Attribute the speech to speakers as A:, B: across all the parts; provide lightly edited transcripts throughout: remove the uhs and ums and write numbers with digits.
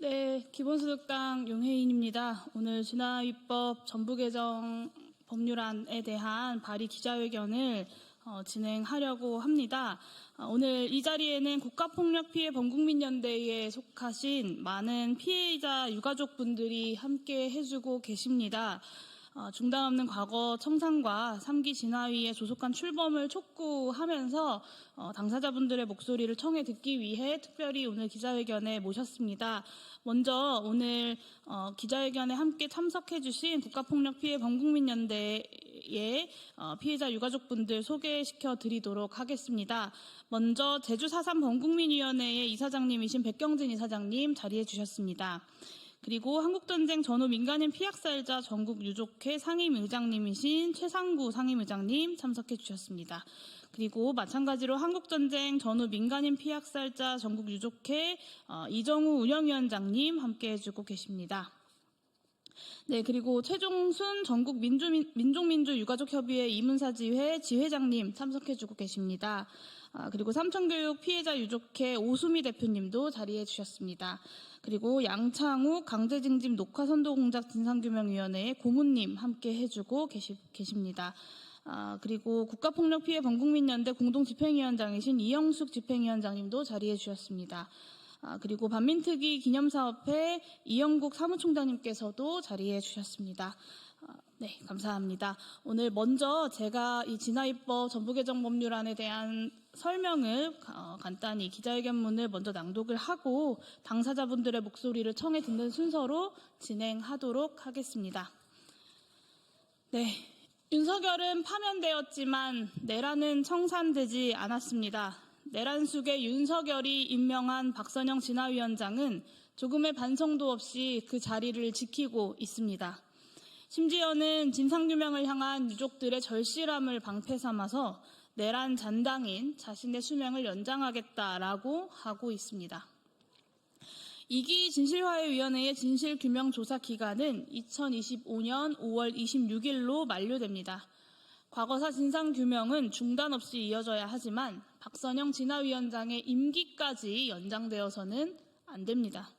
A: 네, 기본소득당 용혜인입니다. 오늘 진화입법 전부 개정 법률안에 대한 발의 기자회견을 진행하려고 합니다. 오늘 이 자리에는 국가폭력피해 범국민연대에 속하신 많은 피해자 유가족분들이 함께 해주고 계십니다. 중단 없는 과거 청산과 3기 진화위의 조속한 출범을 촉구하면서 당사자분들의 목소리를 청해 듣기 위해 특별히 오늘 기자회견에 모셨습니다. 먼저 오늘 기자회견에 함께 참석해 주신 국가폭력피해 범국민연대의 피해자 유가족분들 소개시켜 드리도록 하겠습니다. 먼저 제주 4.3 범국민위원회의 이사장님이신 백경진 이사장님 자리해 주셨습니다. 그리고 한국전쟁 전후 민간인 피학살자 전국유족회 상임의장님이신 최상구 상임의장님 참석해 주셨습니다. 그리고 마찬가지로 한국전쟁 전후 민간인 피학살자 전국유족회 이정우 운영위원장님 함께 해주고 계십니다. 네, 그리고 최종순 전국민족민주유가족협의회 이문사지회 지회장님 참석해주고 계십니다. 그리고 삼천교육 피해자 유족회 오수미 대표님도 자리해 주셨습니다. 그리고 양창욱 강제징집 녹화선도공작 진상규명위원회의 고문님 함께 해주고 계십니다. 그리고 국가폭력피해 범국민연대 공동집행위원장이신 이영숙 집행위원장님도 자리해 주셨습니다. 그리고 반민특위 기념사업회 이영국 사무총장님께서도 자리해 주셨습니다. 네, 감사합니다. 오늘 먼저 제가 이 진화입법 전부개정 법률안에 대한 설명을 간단히 기자회견문을 먼저 낭독을 하고 당사자분들의 목소리를 청해 듣는 순서로 진행하도록 하겠습니다. 네, 윤석열은 파면되었지만 내란은 청산되지 않았습니다. 내란 속에 윤석열이 임명한 박선영 진화위원장은 조금의 반성도 없이 그 자리를 지키고 있습니다. 심지어는 진상규명을 향한 유족들의 절실함을 방패 삼아서 내란 잔당인 자신의 수명을 연장하겠다라고 하고 있습니다. 2기 진실화해위원회의 진실규명조사 기간은 2025년 5월 26일로 만료됩니다. 과거사 진상규명은 중단 없이 이어져야 하지만 박선영 진화위원장의 임기까지 연장되어서는 안 됩니다.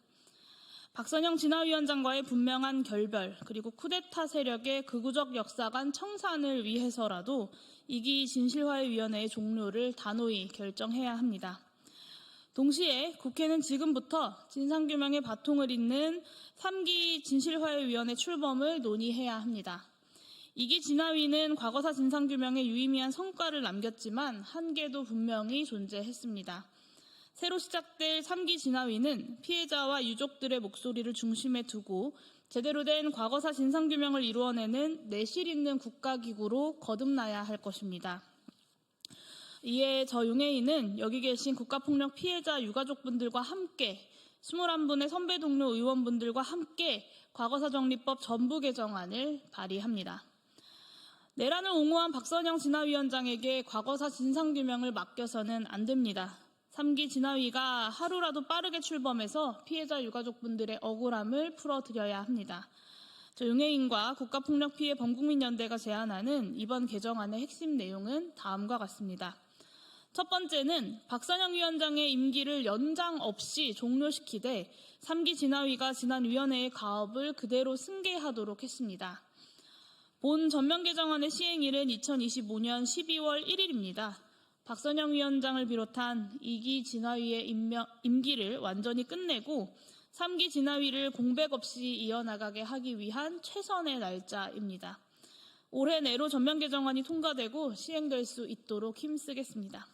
A: 박선영 진화위원장과의 분명한 결별 그리고 쿠데타 세력의 극우적 역사관 청산을 위해서라도 2기 진실화해위원회의 종료를 단호히 결정해야 합니다. 동시에 국회는 지금부터 진상규명의 바통을 잇는 3기 진실화해위원회 출범을 논의해야 합니다. 2기 진화위는 과거사 진상규명에 유의미한 성과를 남겼지만 한계도 분명히 존재했습니다. 새로 시작될 3기 진화위는 피해자와 유족들의 목소리를 중심에 두고 제대로 된 과거사 진상규명을 이루어내는 내실 있는 국가기구로 거듭나야 할 것입니다. 이에 저 용혜인은 여기 계신 국가폭력 피해자 유가족분들과 함께 21분의 선배 동료 의원분들과 함께 과거사 정리법 전부 개정안을 발의합니다. 내란을 옹호한 박선영 진화위원장에게 과거사 진상규명을 맡겨서는 안 됩니다. 3기 진화위가 하루라도 빠르게 출범해서 피해자 유가족분들의 억울함을 풀어드려야 합니다. 저 용혜인과 국가폭력피해 범국민연대가 제안하는 이번 개정안의 핵심 내용은 다음과 같습니다. 첫 번째는 박선영 위원장의 임기를 연장 없이 종료시키되 3기 진화위가 지난 위원회의 가업을 그대로 승계하도록 했습니다. 본 전면 개정안의 시행일은 2025년 12월 1일입니다. 박선영 위원장을 비롯한 2기 진화위의 임기를 완전히 끝내고 3기 진화위를 공백 없이 이어나가게 하기 위한 최선의 날짜입니다. 올해 내로 전면 개정안이 통과되고 시행될 수 있도록 힘쓰겠습니다.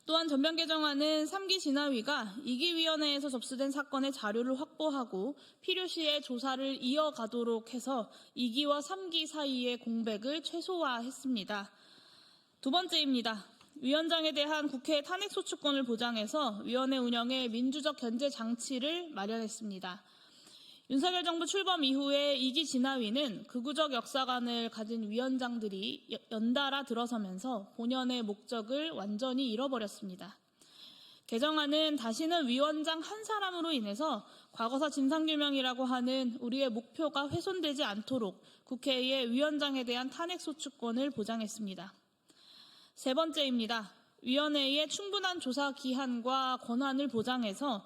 A: 또한 전면 개정안은 3기 진화위가 2기 위원회에서 접수된 사건의 자료를 확보하고 필요시에 조사를 이어가도록 해서 2기와 3기 사이의 공백을 최소화했습니다. 두 번째입니다. 위원장에 대한 국회 탄핵소추권을 보장해서 위원회 운영에 민주적 견제 장치를 마련했습니다. 윤석열 정부 출범 이후에 2기 진화위는 극우적 역사관을 가진 위원장들이 연달아 들어서면서 본연의 목적을 완전히 잃어버렸습니다. 개정안은 다시는 위원장 한 사람으로 인해서 과거사 진상규명이라고 하는 우리의 목표가 훼손되지 않도록 국회의 위원장에 대한 탄핵소추권을 보장했습니다. 세 번째입니다. 위원회의 충분한 조사 기한과 권한을 보장해서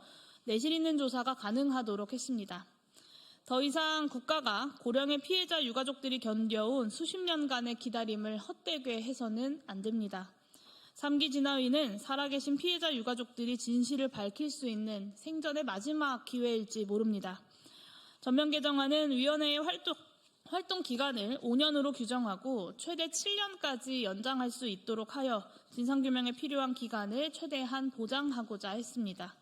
A: 내실 있는 조사가 가능하도록 했습니다. 더 이상 국가가 고령의 피해자 유가족들이 견뎌온 수십 년간의 기다림을 헛되게 해서는 안 됩니다. 3기 진화위는 살아계신 피해자 유가족들이 진실을 밝힐 수 있는 생전의 마지막 기회일지 모릅니다. 전면 개정안은 위원회의 활동 기간을 5년으로 규정하고 최대 7년까지 연장할 수 있도록 하여 진상규명에 필요한 기간을 최대한 보장하고자 했습니다.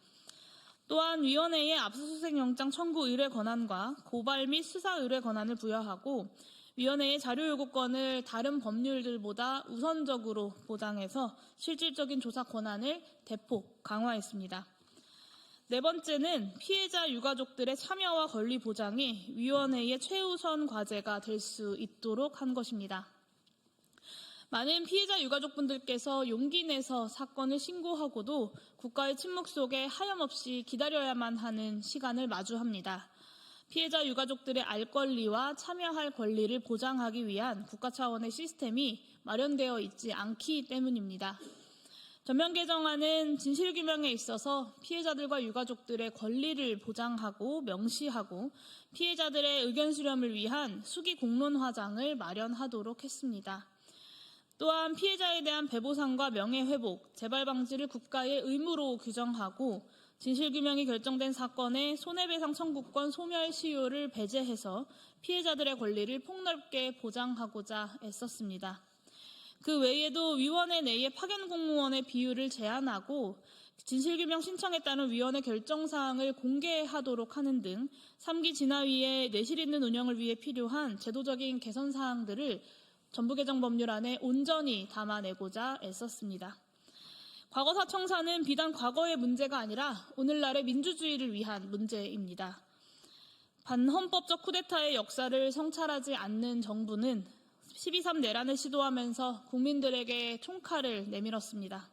A: 또한 위원회에 압수수색 영장 청구 의뢰 권한과 고발 및 수사 의뢰 권한을 부여하고 위원회의 자료 요구권을 다른 법률들보다 우선적으로 보장해서 실질적인 조사 권한을 대폭 강화했습니다. 네 번째는 피해자 유가족들의 참여와 권리 보장이 위원회의 최우선 과제가 될 수 있도록 한 것입니다. 많은 피해자 유가족분들께서 용기 내서 사건을 신고하고도 국가의 침묵 속에 하염없이 기다려야만 하는 시간을 마주합니다. 피해자 유가족들의 알 권리와 참여할 권리를 보장하기 위한 국가 차원의 시스템이 마련되어 있지 않기 때문입니다. 전면 개정안은 진실규명에 있어서 피해자들과 유가족들의 권리를 보장하고 명시하고 피해자들의 의견 수렴을 위한 수기 공론화장을 마련하도록 했습니다. 또한 피해자에 대한 배보상과 명예회복, 재발 방지를 국가의 의무로 규정하고 진실규명이 결정된 사건의 손해배상 청구권 소멸 시효를 배제해서 피해자들의 권리를 폭넓게 보장하고자 애썼습니다. 그 외에도 위원회 내의 파견 공무원의 비율을 제한하고 진실규명 신청에 따른 위원회 결정사항을 공개하도록 하는 등 3기 진화위의 내실 있는 운영을 위해 필요한 제도적인 개선 사항들을 전부개정 법률안에 온전히 담아내고자 애썼습니다. 과거사 청사는 비단 과거의 문제가 아니라 오늘날의 민주주의를 위한 문제입니다. 반헌법적 쿠데타의 역사를 성찰하지 않는 정부는 12.3 내란을 시도하면서 국민들에게 총칼을 내밀었습니다.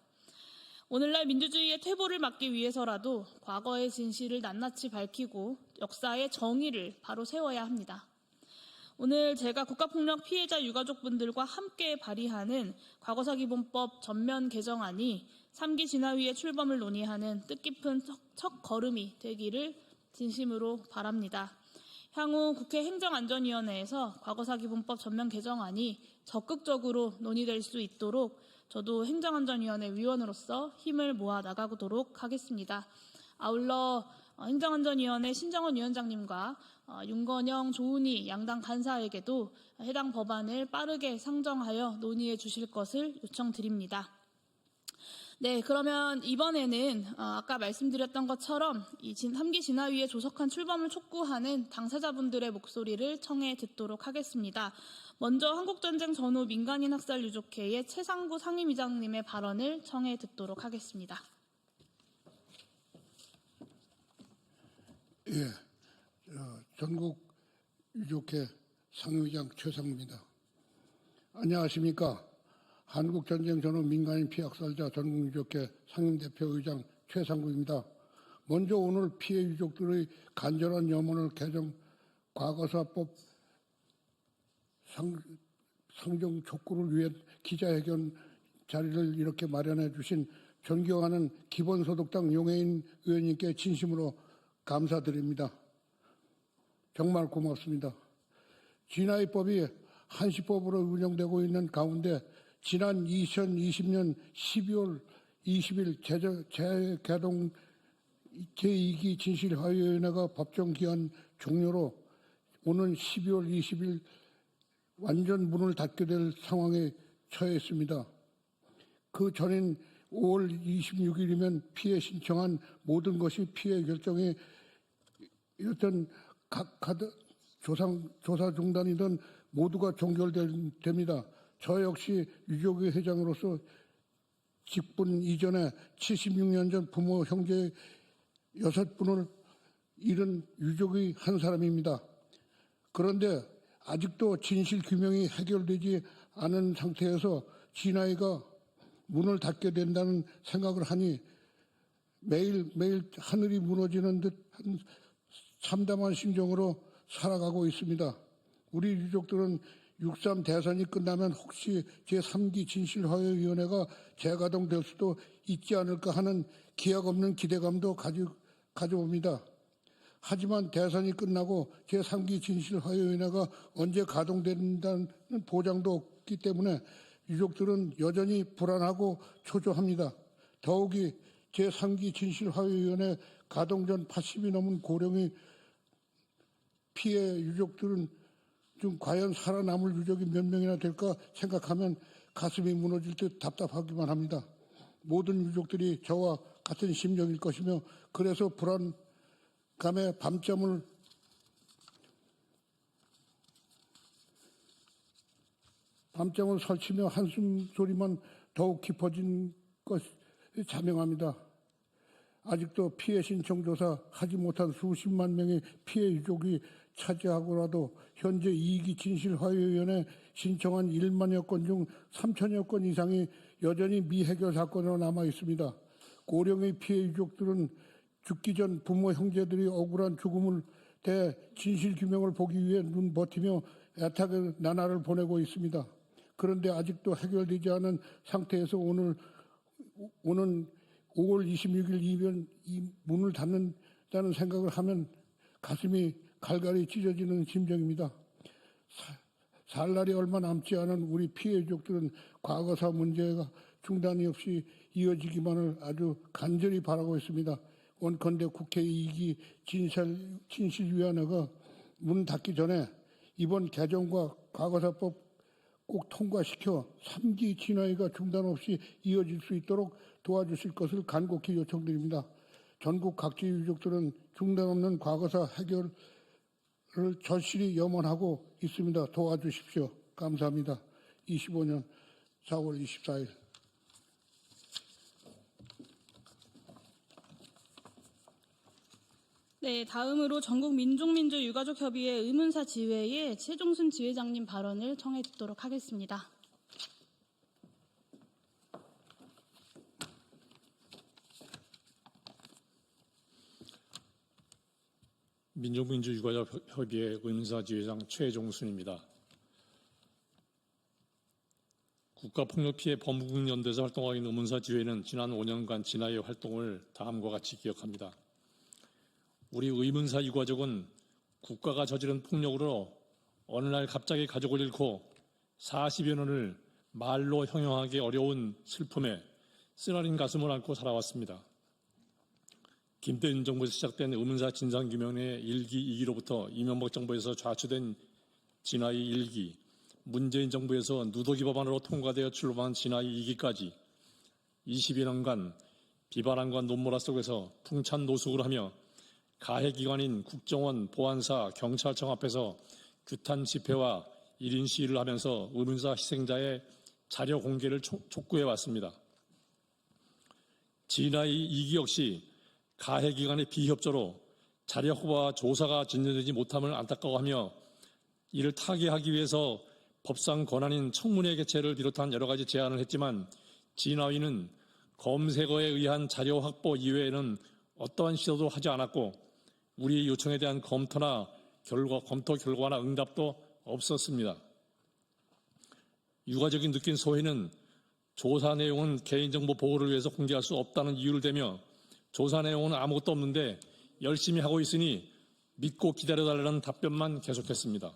A: 오늘날 민주주의의 퇴보를 막기 위해서라도 과거의 진실을 낱낱이 밝히고 역사의 정의를 바로 세워야 합니다. 오늘 제가 국가폭력 피해자 유가족분들과 함께 발의하는 과거사기본법 전면 개정안이 3기 진화위의 출범을 논의하는 뜻깊은 첫걸음이 되기를 진심으로 바랍니다. 향후 국회 행정안전위원회에서 과거사기본법 전면 개정안이 적극적으로 논의될 수 있도록 저도 행정안전위원회 위원으로서 힘을 모아 나가도록 하겠습니다. 아울러 행정안전위원회 신정원 위원장님과 윤건영, 조은희 양당 간사에게도 해당 법안을 빠르게 상정하여 논의해 주실 것을 요청드립니다. 네, 그러면 이번에는 아까 말씀드렸던 것처럼 이 3기 진화위의 조속한 출범을 촉구하는 당사자분들의 목소리를 청해 듣도록 하겠습니다. 먼저 한국전쟁 전후 민간인 학살 유족회의 최상구 상임위장님의 발언을 청해 듣도록 하겠습니다.
B: 예, 전국 유족회 상임위장 최상구입니다. 안녕하십니까. 한국전쟁 전후 민간인 피해학살자 전국유족회 상임대표의장 최상구입니다. 먼저 오늘 피해 유족들의 간절한 염원을 개정 과거사법 상정 촉구를 위해 기자회견 자리를 이렇게 마련해 주신 존경하는 기본소득당 용해인 의원님께 진심으로 감사드립니다. 정말 고맙습니다. 진화위법이 한시법으로 운영되고 있는 가운데 지난 2020년 12월 20일 재개동 제2기 진실화해위원회가 법정기한 종료로 오는 12월 20일 완전 문을 닫게 될 상황에 처했습니다. 그 전인 5월 26일이면 피해 신청한 모든 것이 피해 결정에 이렇던 각 카드 조사 중단이든 모두가 종결됩니다. 저 역시 유족회 회장으로서 직분 이전에 76년 전 부모, 형제 6분을 잃은 유족의 한 사람입니다. 그런데 아직도 진실 규명이 해결되지 않은 상태에서 진화위가 문을 닫게 된다는 생각을 하니 매일매일 하늘이 무너지는 듯한 참담한 심정으로 살아가고 있습니다. 우리 유족들은 6.3 대선이 끝나면 혹시 제3기 진실화해위원회가 재가동될 수도 있지 않을까 하는 기약 없는 기대감도 가지고 가져옵니다. 하지만 대선이 끝나고 제3기 진실화해위원회가 언제 가동된다는 보장도 없기 때문에 유족들은 여전히 불안하고 초조합니다. 더욱이 제3기 진실화해위원회 가동 전 80이 넘은 고령의 피해 유족들은 중 과연 살아남을 유족이 몇 명이나 될까 생각하면 가슴이 무너질 듯 답답하기만 합니다. 모든 유족들이 저와 같은 심정일 것이며 그래서 불안감에 밤잠을 설치며 한숨 소리만 더욱 깊어진 것이 자명합니다. 아직도 피해 신청 조사 하지 못한 수십만 명의 피해 유족이 차지하고라도 현재 2기 진실화해위원회 신청한 1만여 건 중 3천여 건 이상이 여전히 미해결 사건으로 남아 있습니다. 고령의 피해 유족들은 죽기 전 부모 형제들이 억울한 죽음을 대해 진실 규명을 보기 위해 눈 버티며 애타게 나날을 보내고 있습니다. 그런데 아직도 해결되지 않은 상태에서 오는 5월 26일 이 문을 닫는다는 생각을 하면 가슴이 갈갈이 찢어지는 심정입니다. 살 날이 얼마 남지 않은 우리 피해 유족들은 과거사 문제가 중단이 없이 이어지기만을 아주 간절히 바라고 있습니다. 원컨대 국회 2기 진실위원회가 문 닫기 전에 이번 개정과 과거사법 꼭 통과시켜 3기 진화위가 중단 없이 이어질 수 있도록 도와주실 것을 간곡히 요청드립니다. 전국 각지 유족들은 중단 없는 과거사 해결을 절실히 염원하고 있습니다. 도와주십시오. 감사합니다. 25년 4월 24일.
A: 네, 다음으로 전국민족민주유가족협의회 의문사 지회의 최종순 지회장님 발언을 청해 듣도록 하겠습니다.
C: 민족민주유가족협의회 의문사 지회장 최종순입니다. 국가폭력피해 법무국연대에서 활동하고 있는 의문사 지회는 지난 5년간 진화의 활동을 다음과 같이 기억합니다. 우리 의문사 유가족은 국가가 저지른 폭력으로 어느 날 갑자기 가족을 잃고 40여 년을 말로 형용하기 어려운 슬픔에 쓰라린 가슴을 안고 살아왔습니다. 김대중 정부에서 시작된 의문사 진상규명의 1기, 2기로부터 이명박 정부에서 좌초된 진화의 1기, 문재인 정부에서 누더기 법안으로 통과되어 출범한 진화의 2기까지 20여 년간 비바람과 눈보라 속에서 풍찬 노숙을 하며 가해기관인 국정원, 보안사, 경찰청 앞에서 규탄 집회와 1인 시위를 하면서 의문사 희생자의 자료 공개를 촉구해왔습니다. 진화의 2기 역시 가해기관의 비협조로 자료 확보와 조사가 진전되지 못함을 안타까워하며 이를 타개하기 위해서 법상 권한인 청문회 개최를 비롯한 여러 가지 제안을 했지만 진화위는 검색어에 의한 자료 확보 이외에는 어떠한 시도도 하지 않았고 우리 요청에 대한 검토 결과나 응답도 없었습니다. 유가족이 느낀 소외는 조사 내용은 개인정보 보호를 위해서 공개할 수 없다는 이유를 대며 조사 내용은 아무것도 없는데 열심히 하고 있으니 믿고 기다려달라는 답변만 계속했습니다.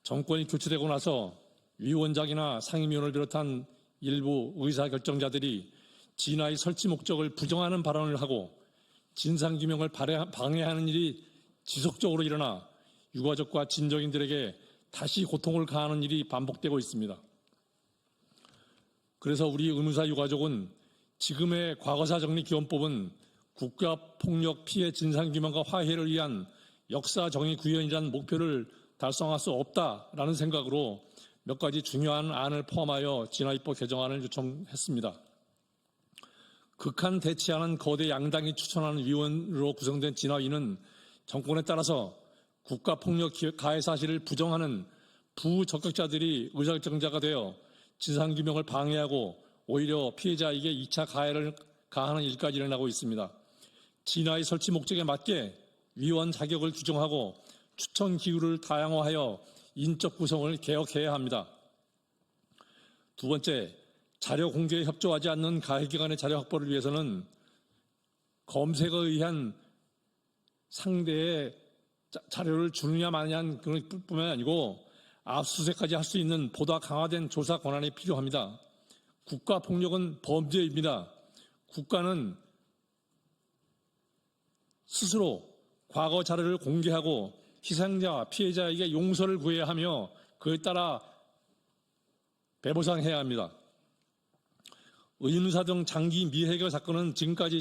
C: 정권이 교체되고 나서 위원장이나 상임위원을 비롯한 일부 의사결정자들이 진화의 설치 목적을 부정하는 발언을 하고 진상규명을 방해하는 일이 지속적으로 일어나 유가족과 진정인들에게 다시 고통을 가하는 일이 반복되고 있습니다. 그래서 우리 의문사 유가족은 지금의 과거사정리기원법은 국가폭력 피해 진상규명과 화해를 위한 역사정의구현이라는 목표를 달성할 수 없다라는 생각으로 몇 가지 중요한 안을 포함하여 진화입법 개정안을 요청했습니다. 극한 대치하는 거대 양당이 추천하는 위원으로 구성된 진화위는 정권에 따라서 국가폭력 가해 사실을 부정하는 부적격자들이 의사결정자가 되어 진상규명을 방해하고 오히려 피해자에게 2차 가해를 가하는 일까지 일어나고 있습니다. 진화의 설치 목적에 맞게 위원 자격을 규정하고 추천 기구를 다양화하여 인적 구성을 개혁해야 합니다. 두 번째, 자료 공개에 협조하지 않는 가해기관의 자료 확보를 위해서는 검색에 의한 상대의 자료를 주느냐 마느냐는 그런 뿐만 아니고 압수수색까지 할 수 있는 보다 강화된 조사 권한이 필요합니다. 국가폭력은 범죄입니다. 국가는 스스로 과거 자료를 공개하고 희생자와 피해자에게 용서를 구해야 하며 그에 따라 배보상해야 합니다. 의문사 등 장기 미해결 사건은 지금까지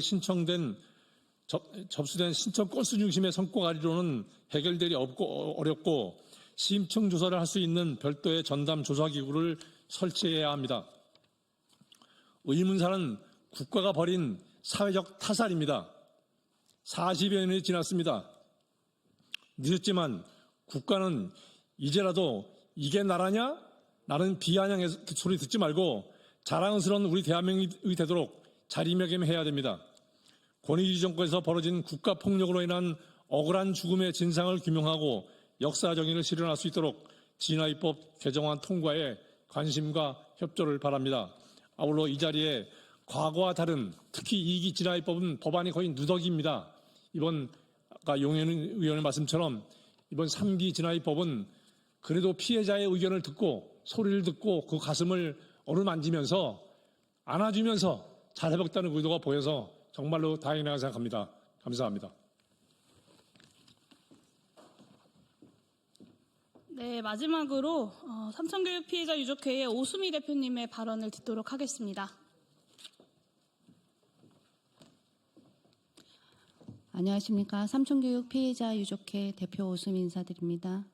C: 접수된 신청 건수 중심의 성과가리로는 해결되기 어렵고 심층 조사를 할 수 있는 별도의 전담 조사기구를 설치해야 합니다. 의문사는 국가가 벌인 사회적 타살입니다. 40여 년이 지났습니다. 늦었지만 국가는 이제라도 이게 나라냐? 라는 비아냥의 소리 듣지 말고 자랑스러운 우리 대한민국이 되도록 자리매김해야 됩니다. 권위주의 정권에서 벌어진 국가폭력으로 인한 억울한 죽음의 진상을 규명하고 역사 정의를 실현할 수 있도록 진화입법 개정안 통과에 관심과 협조를 바랍니다. 아울러 이 자리에 과거와 다른 특히 2기 진화입법은 법안이 거의 누더기입니다. 이번 아까 용현 의원의 말씀처럼 이번 3기 진화입법은 그래도 피해자의 의견을 듣고 소리를 듣고 그 가슴을 어루만지면서 안아주면서 잘 해봤다는 의도가 보여서 정말로 다행이라고 생각합니다. 감사합니다.
A: 네, 마지막으로 삼천교육 피해자 유족회의 오수미 대표님의 발언을 듣도록 하겠습니다.
D: 안녕하십니까. 삼천교육 피해자 유족회 대표 오수미 인사드립니다.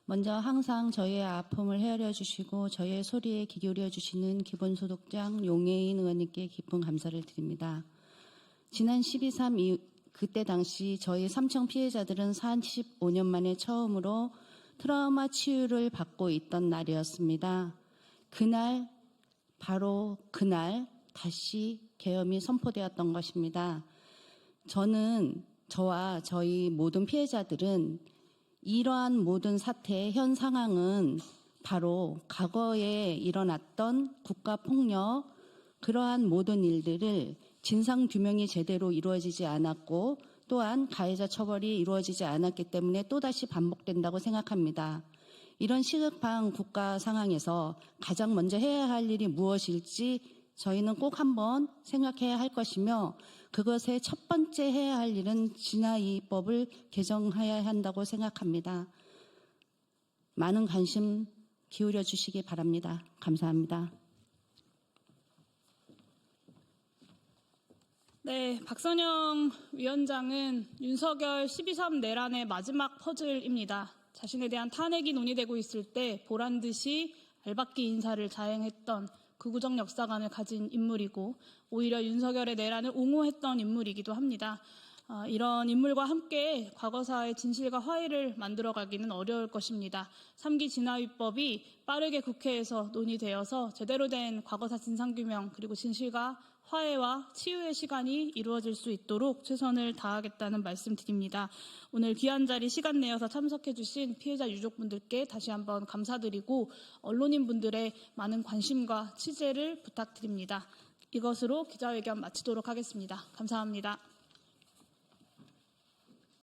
D: 먼저 항상 저희의 아픔을 헤아려 주시고 저희의 소리에 귀 기울여 주시는 기본소득장 용해인 의원님께 깊은 감사를 드립니다. 지난 12.3 그때 당시 저희 삼청 피해자들은 45년 만에 처음으로 트라우마 치유를 받고 있던 날이었습니다. 그날 바로 그날 다시 계엄이 선포되었던 것입니다. 저와 저희 모든 피해자들은 이러한 모든 사태의 현 상황은 바로 과거에 일어났던 국가폭력, 그러한 모든 일들을 진상규명이 제대로 이루어지지 않았고 또한 가해자 처벌이 이루어지지 않았기 때문에 또다시 반복된다고 생각합니다. 이런 시급한 국가 상황에서 가장 먼저 해야 할 일이 무엇일지 저희는 꼭 한번 생각해야 할 것이며 그것의 첫 번째 해야 할 일은 진화이법을 개정해야 한다고 생각합니다. 많은 관심 기울여 주시기 바랍니다. 감사합니다.
A: 네, 박선영 위원장은 윤석열 12.3 내란의 마지막 퍼즐입니다. 자신에 대한 탄핵이 논의되고 있을 때 보란듯이 알박기 인사를 자행했던 구구정 역사관을 가진 인물이고 오히려 윤석열의 내란을 옹호했던 인물이기도 합니다. 이런 인물과 함께 과거사의 진실과 화해를 만들어가기는 어려울 것입니다. 3기 진화위법이 빠르게 국회에서 논의되어서 제대로 된 과거사 진상규명 그리고 진실과 화해와 치유의 시간이 이루어질 수 있도록 최선을 다하겠다는 말씀드립니다. 오늘 귀한 자리 시간 내어서 참석해 주신 피해자 유족분들께 다시 한번 감사드리고 언론인분들의 많은 관심과 취재를 부탁드립니다. 이것으로 기자회견 마치도록 하겠습니다. 감사합니다.